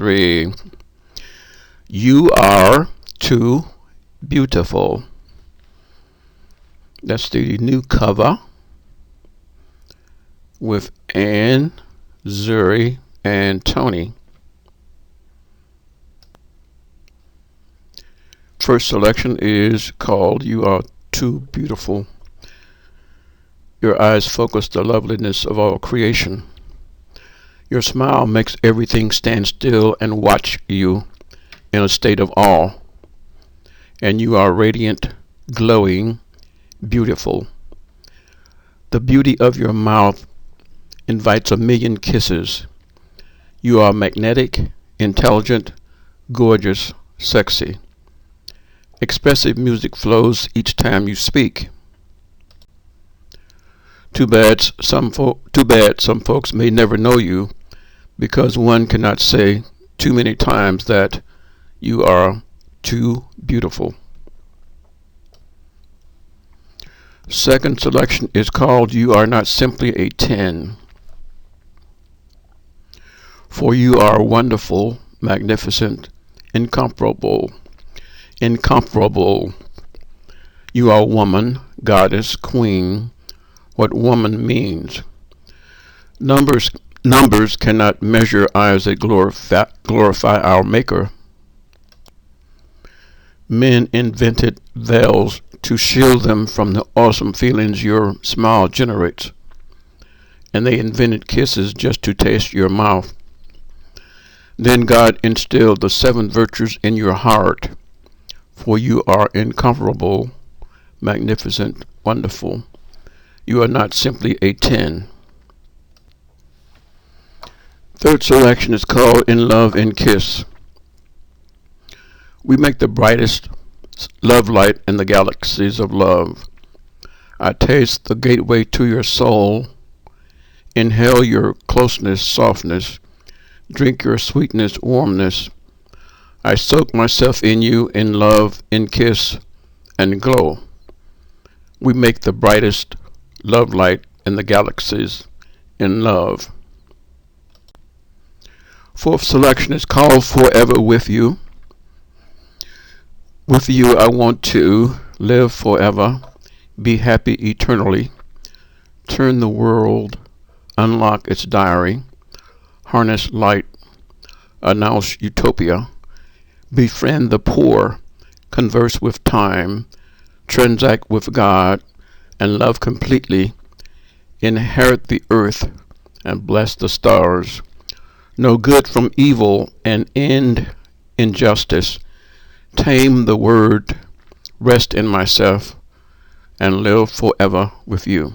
3. You are too beautiful. That's the new cover with Ann, Zuri, and Tony. First selection is called You Are Too Beautiful. Your eyes focus the loveliness of all creation. Your smile makes everything stand still and watch you in a state of awe. And you are radiant, glowing, beautiful. The beauty of your mouth invites a million kisses. You are magnetic, intelligent, gorgeous, sexy. Expressive music flows each time you speak. Too bad some folks may never know you, because one cannot say too many times that you are too beautiful. Second selection is called You Are Not Simply a 10. For you are wonderful, magnificent, incomparable. Incomparable. You are woman, goddess, queen. What woman means. Numbers cannot measure eyes that glorify our Maker. Men invented veils to shield them from the awesome feelings your smile generates. And they invented kisses just to taste your mouth. Then God instilled the 7 virtues in your heart. For you are incomparable, magnificent, wonderful. You are not simply a 10. Third selection is called In Love and Kiss. We make the brightest love light in the galaxies of love. I taste the gateway to your soul. Inhale your closeness, softness. Drink your sweetness, warmness. I soak myself in you in love, in kiss, and glow. We make the brightest love light in the galaxies in love. Fourth selection is called Forever With You. With you I want to live forever, be happy eternally, turn the world, unlock its diary, harness light, announce utopia, befriend the poor, converse with time, transact with God, and love completely, inherit the earth and bless the stars, know good from evil and end injustice, tame the word, rest in myself, and live forever with you.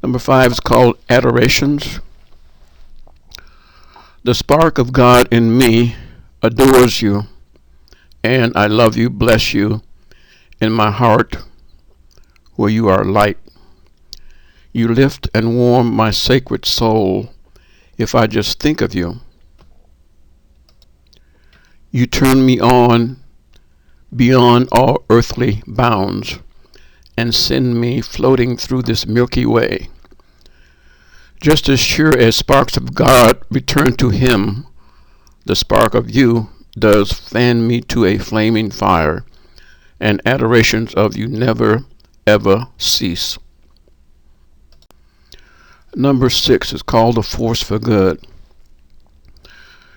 Number 5 is called Adorations. The spark of God in me adores you, and I love you, bless you, in my heart where you are light. You lift and warm my sacred soul if I just think of you. You turn me on beyond all earthly bounds and send me floating through this Milky Way. Just as sure as sparks of God return to Him, the spark of you does fan me to a flaming fire, and adorations of you never, ever cease. Number 6 is called The Force for Good.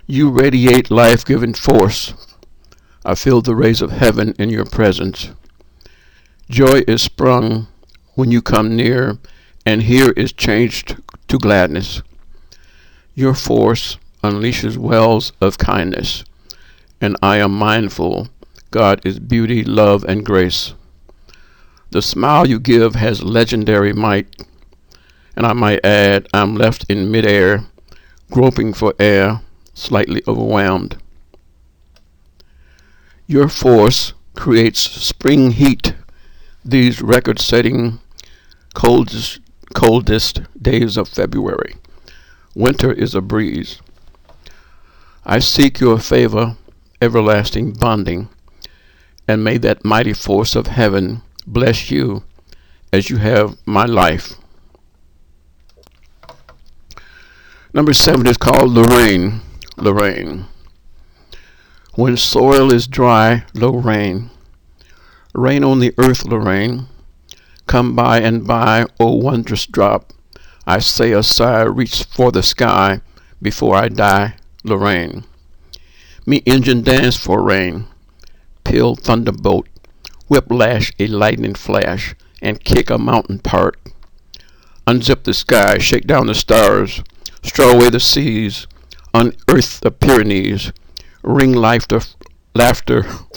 You radiate life-giving force. I feel the rays of heaven in your presence. Joy is sprung when you come near, and here is changed to gladness. Your force unleashes wells of kindness, and I am mindful God is beauty, love, and grace. The smile you give has legendary might, and I might add, I'm left in midair, groping for air, slightly overwhelmed. Your force creates spring heat, these record-setting coldest days of February. Winter is a breeze. I seek your favor, everlasting bonding, and may that mighty force of heaven bless you as you have my life. Number 7 is called Lorraine. Lorraine. When soil is dry, Lorraine. Rain on the earth, Lorraine. Come by and by, O wondrous drop. I say a sigh, reach for the sky before I die, Lorraine. Me engine dance for rain. Pill thunderbolt. Whiplash a lightning flash and kick a mountain part. Unzip the sky, shake down the stars, straw away the seas, unearth the Pyrenees, ring laughter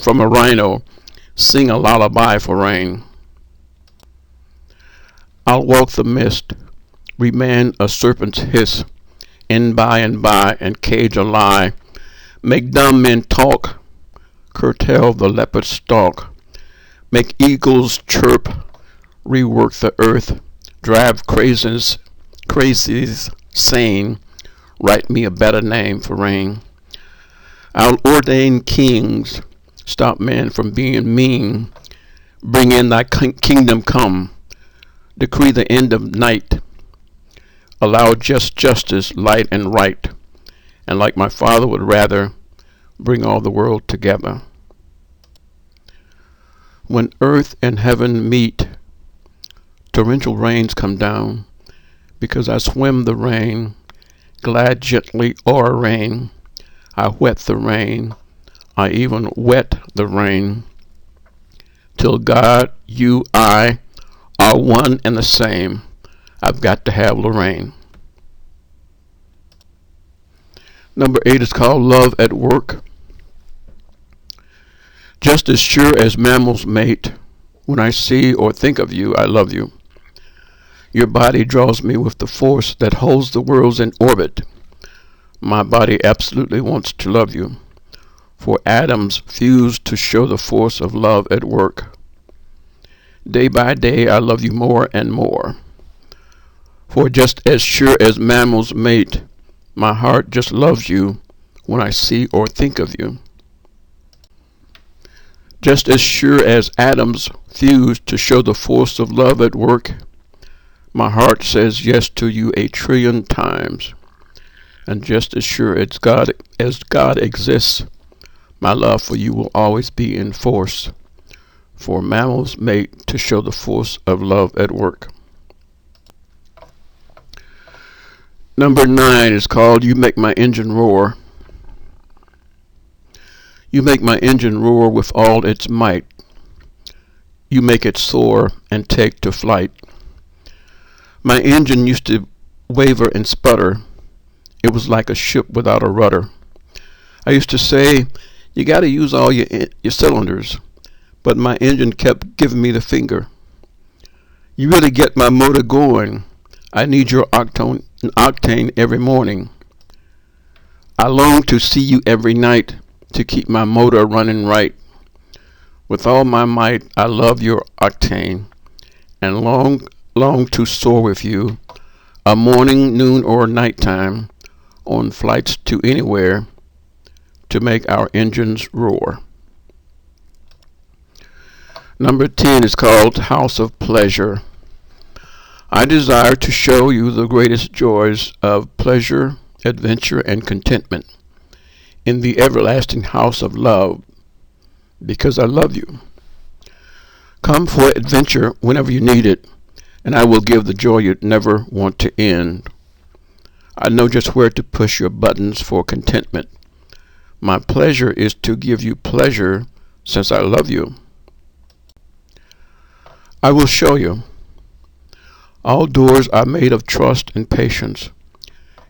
from a rhino, sing a lullaby for rain. I'll walk the mist, remand a serpent's hiss, and by and cage a lie, make dumb men talk, curtail the leopard's stalk, make eagles chirp, rework the earth, drive crazies sane, write me a better name for rain. I'll ordain kings, stop men from being mean, bring in thy kingdom come, decree the end of night, allow just justice, light and right, and like my father would rather, bring all the world together. When earth and heaven meet, torrential rains come down, because I swim the rain, glide gently o'er rain. I wet the rain, I even wet the rain, till God, you, I are one and the same. I've got to have Lorraine. Number 8 is called Love at Work. Just as sure as mammals mate, when I see or think of you, I love you. Your body draws me with the force that holds the worlds in orbit. My body absolutely wants to love you, for atoms fuse to show the force of love at work. Day by day I love you more and more, for just as sure as mammals mate, my heart just loves you when I see or think of you. Just as sure as atoms fuse to show the force of love at work, my heart says yes to you 1,000,000,000 times. And just as sure as God exists, my love for you will always be in force, for mammals mate to show the force of love at work. Number 9 is called You Make My Engine Roar. You make my engine roar with all its might. You make it soar and take to flight. My engine used to waver and sputter. It was like a ship without a rudder. I used to say, you got to use all your cylinders, but my engine kept giving me the finger. You really get my motor going. I need your octane every morning. I long to see you every night to keep my motor running right. With all my might, I love your octane and long to soar with you, a morning, noon, or nighttime, on flights to anywhere, to make our engines roar. Number 10 is called House of Pleasure. I desire to show you the greatest joys of pleasure, adventure, and contentment in the everlasting house of love, because I love you. Come for adventure whenever you need it, and I will give the joy you'd never want to end. I know just where to push your buttons for contentment. My pleasure is to give you pleasure, since I love you. I will show you. All doors are made of trust and patience.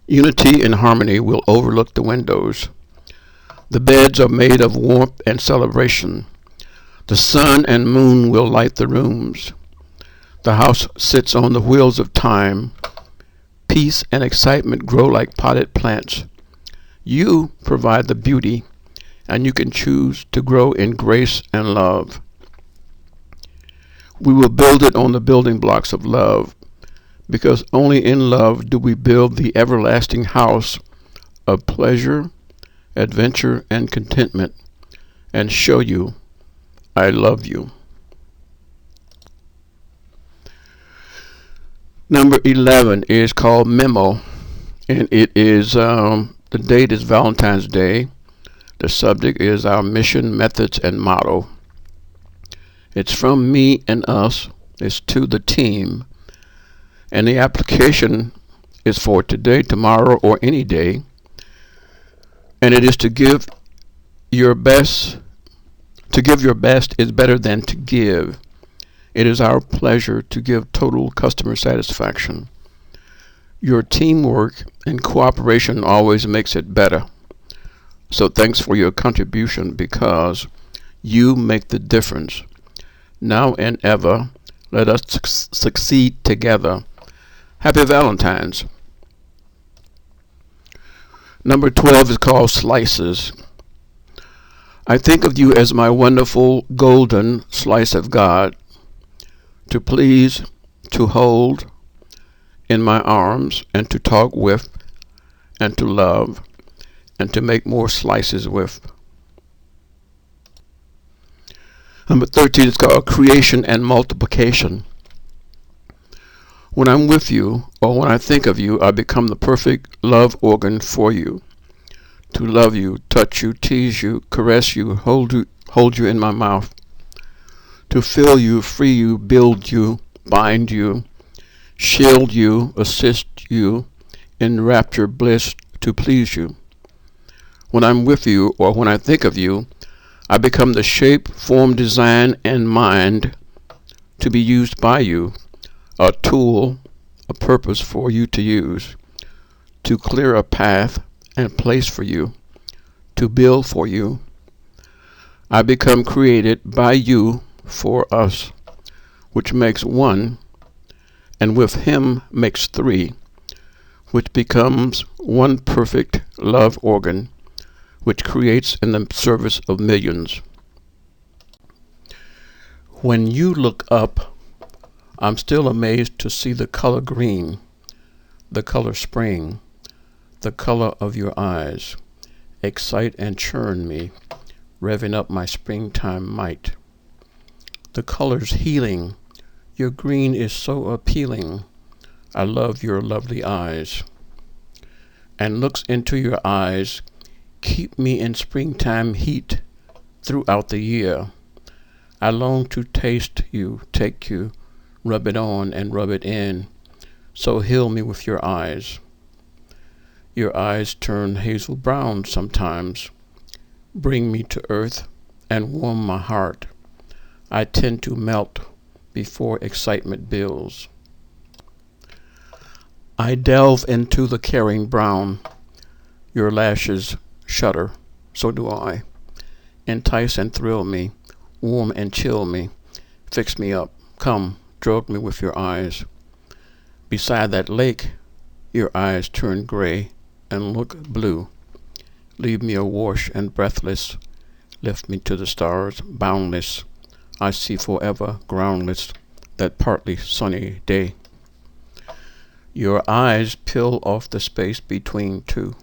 Unity and harmony will overlook the windows. The beds are made of warmth and celebration. The sun and moon will light the rooms. The house sits on the wheels of time. Peace and excitement grow like potted plants. You provide the beauty, and you can choose to grow in grace and love. We will build it on the building blocks of love, because only in love do we build the everlasting house of pleasure, adventure, and contentment, and show you I love you. Number 11 is called Memo. And it is the date is Valentine's Day. The subject is our mission, methods, and motto. It's from me and us. It's to the team. And the application is for today, tomorrow, or any day. And it is to give your best. To give your best is better than to give. It is our pleasure to give total customer satisfaction. Your teamwork and cooperation always makes it better. So thanks for your contribution because you make the difference. Now and ever, let us succeed together. Happy Valentine's. Number 12 is called Slices. I think of you as my wonderful golden slice of God, to please, to hold in my arms, and to talk with, and to love, and to make more slices with. Number 13 is called Creation and Multiplication. When I'm with you, or when I think of you, I become the perfect love organ for you. To love you, touch you, tease you, caress you, hold you in my mouth. To fill you, free you, build you, bind you, shield you, assist you, enwrap your bliss to please you. When I'm with you, or when I think of you, I become the shape, form, design, and mind to be used by you, a tool, a purpose for you to use, to clear a path and place for you, to build for you. I become created by you for us, which makes one, and with him makes three, which becomes one perfect love organ, which creates in the service of millions. When you look up, I'm still amazed to see the color green, the color spring, the color of your eyes, excite and churn me, revving up my springtime might. The color's healing, your green is so appealing, I love your lovely eyes. And looks into your eyes, keep me in springtime heat throughout the year. I long to taste you, take you, rub it on and rub it in, so heal me with your eyes. Your eyes turn hazel brown sometimes, bring me to earth and warm my heart. I tend to melt before excitement builds. I delve into the caring brown, your lashes shudder, so do I. Entice and thrill me, warm and chill me, fix me up, come, drug me with your eyes. Beside that lake, your eyes turn gray and look blue. Leave me awash and breathless, lift me to the stars, boundless. I see forever, groundless, that partly sunny day. Your eyes peel off the space between two.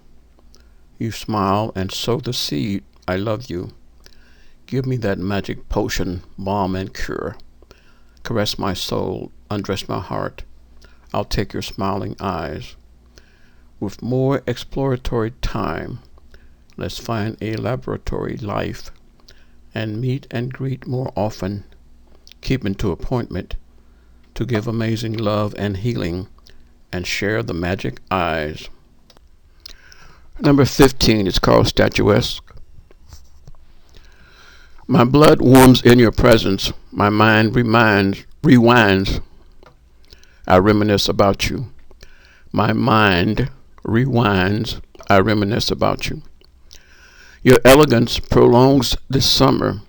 You smile and sow the seed, I love you. Give me that magic potion, balm and cure. Caress my soul, undress my heart. I'll take your smiling eyes. With more exploratory time, let's find a laboratory life and meet and greet more often, keeping to appointment, to give amazing love and healing and share the magic eyes. Number 15 is called Statuesque. My blood warms in your presence, my mind rewinds. I reminisce about you. My mind rewinds, I reminisce about you. Your elegance prolongs this summer.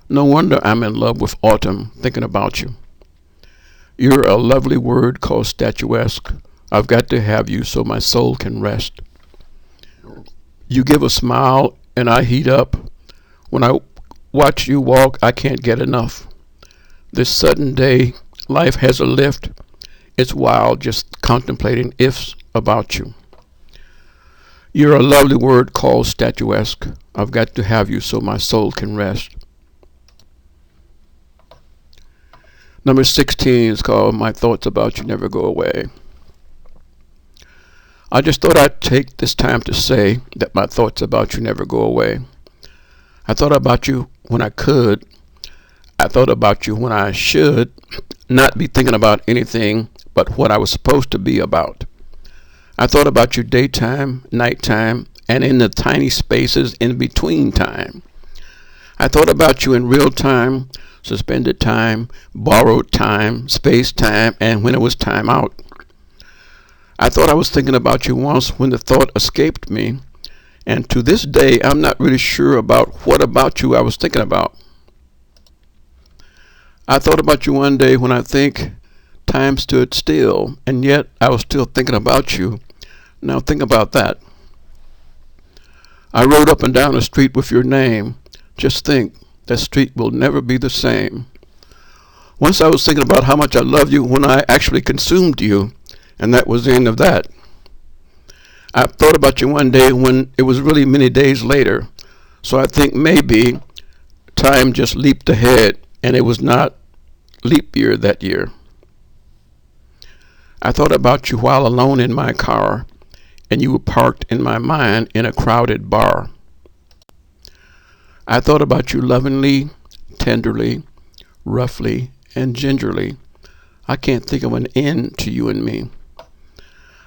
No wonder I'm in love with autumn, thinking about you. You're a lovely word called statuesque. I've got to have you so my soul can rest. You give a smile and I heat up. When I watch you walk, I can't get enough. This sudden day, life has a lift. It's wild just contemplating ifs about you. You're a lovely word called statuesque. I've got to have you so my soul can rest. Number 16 is called My Thoughts About You Never Go Away. I just thought I'd take this time to say that my thoughts about you never go away. I thought about you when I could. I thought about you when I should not be thinking about anything but what I was supposed to be about. I thought about you daytime, nighttime, and in the tiny spaces in between time. I thought about you in real time, suspended time, borrowed time, space time, and when it was time out. I thought I was thinking about you once when the thought escaped me, and to this day I'm not really sure about what about you I was thinking about. I thought about you one day when I think time stood still, and yet I was still thinking about you. Now think about that. I rode up and down the street with your name. Just think, that street will never be the same. Once I was thinking about how much I loved you when I actually consumed you, and that was the end of that. I thought about you one day when it was really many days later, so I think maybe time just leaped ahead and it was not leap year that year. I thought about you while alone in my car, and you were parked in my mind in a crowded bar. I thought about you lovingly, tenderly, roughly, and gingerly. I can't think of an end to you and me.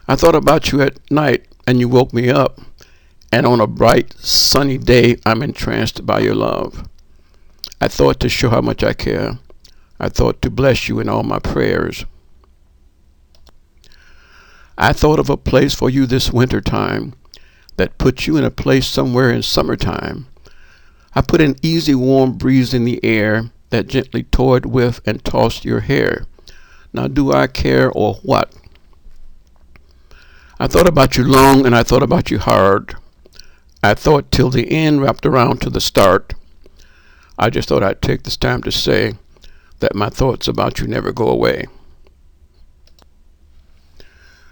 I thought about you at night, and you woke me up, and on a bright, sunny day, I'm entranced by your love. I thought to show how much I care. I thought to bless you in all my prayers. I thought of a place for you this winter time that puts you in a place somewhere in summertime. I put an easy warm breeze in the air that gently toyed with and tossed your hair. Now do I care or what? I thought about you long and I thought about you hard. I thought till the end wrapped around to the start. I just thought I'd take this time to say that my thoughts about you never go away.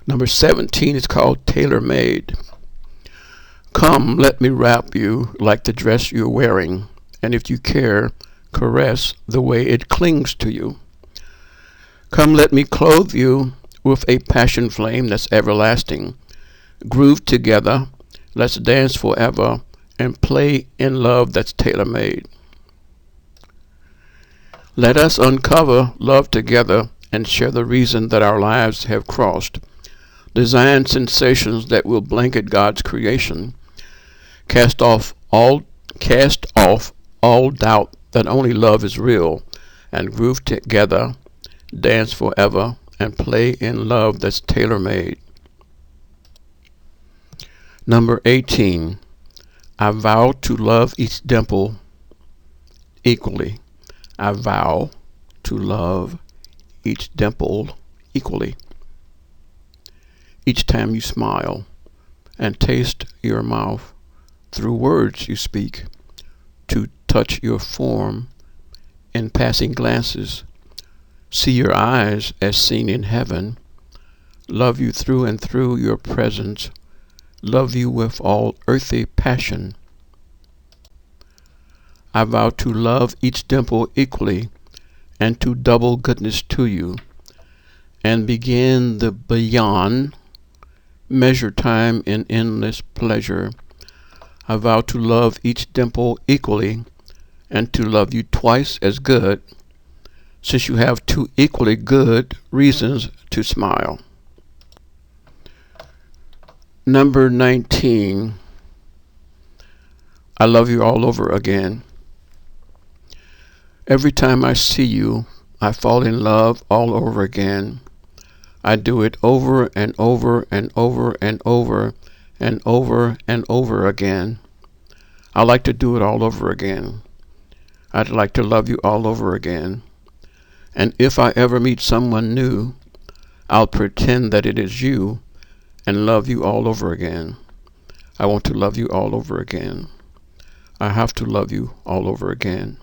Number 17 is called Tailor Made. Come, let me wrap you like the dress you're wearing, and if you care, caress the way it clings to you. Come, let me clothe you with a passion flame that's everlasting. Groove together, let's dance forever, and play in love that's tailor-made. Let us uncover love together and share the reason that our lives have crossed. Design sensations that will blanket God's creation. Cast off all doubt that only love is real, and groove together, dance forever, and play in love that's tailor-made. Number 18. I vow to love each dimple equally. I vow to love each dimple equally. Each time you smile and taste your mouth through words you speak, to touch your form in passing glances, see your eyes as seen in heaven, love you through and through your presence, love you with all earthly passion. I vow to love each dimple equally and to double goodness to you, and begin the beyond, measure time in endless pleasure. I vow to love each dimple equally and to love you twice as good, since you have two equally good reasons to smile. Number 19. I love you all over again. Every time I see you, I fall in love all over again. I do it over and over and over and over and over and over again. I like to do it all over again. I'd like to love you all over again. And if I ever meet someone new, I'll pretend that it is you and love you all over again. I want to love you all over again. I have to love you all over again.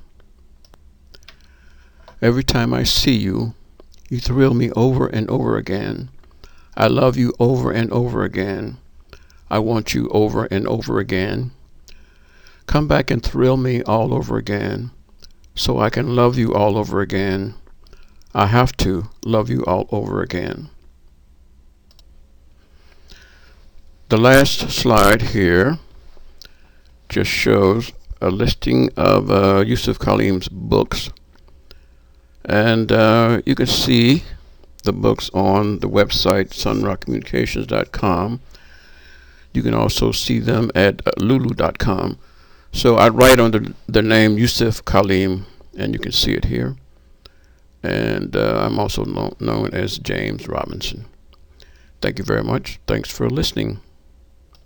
Every time I see you, you thrill me over and over again. I love you over and over again. I want you over and over again. Come back and thrill me all over again, so I can love you all over again. I have to love you all over again. The last slide here just shows a listing of Yusuf Khalim's books, and you can see the books on the website sunrockcommunications.com. You can also see them at lulu.com. So I write under the name Yusuf Khalim, and you can see it here. And I'm also known as James Robinson. Thank you very much. Thanks for listening.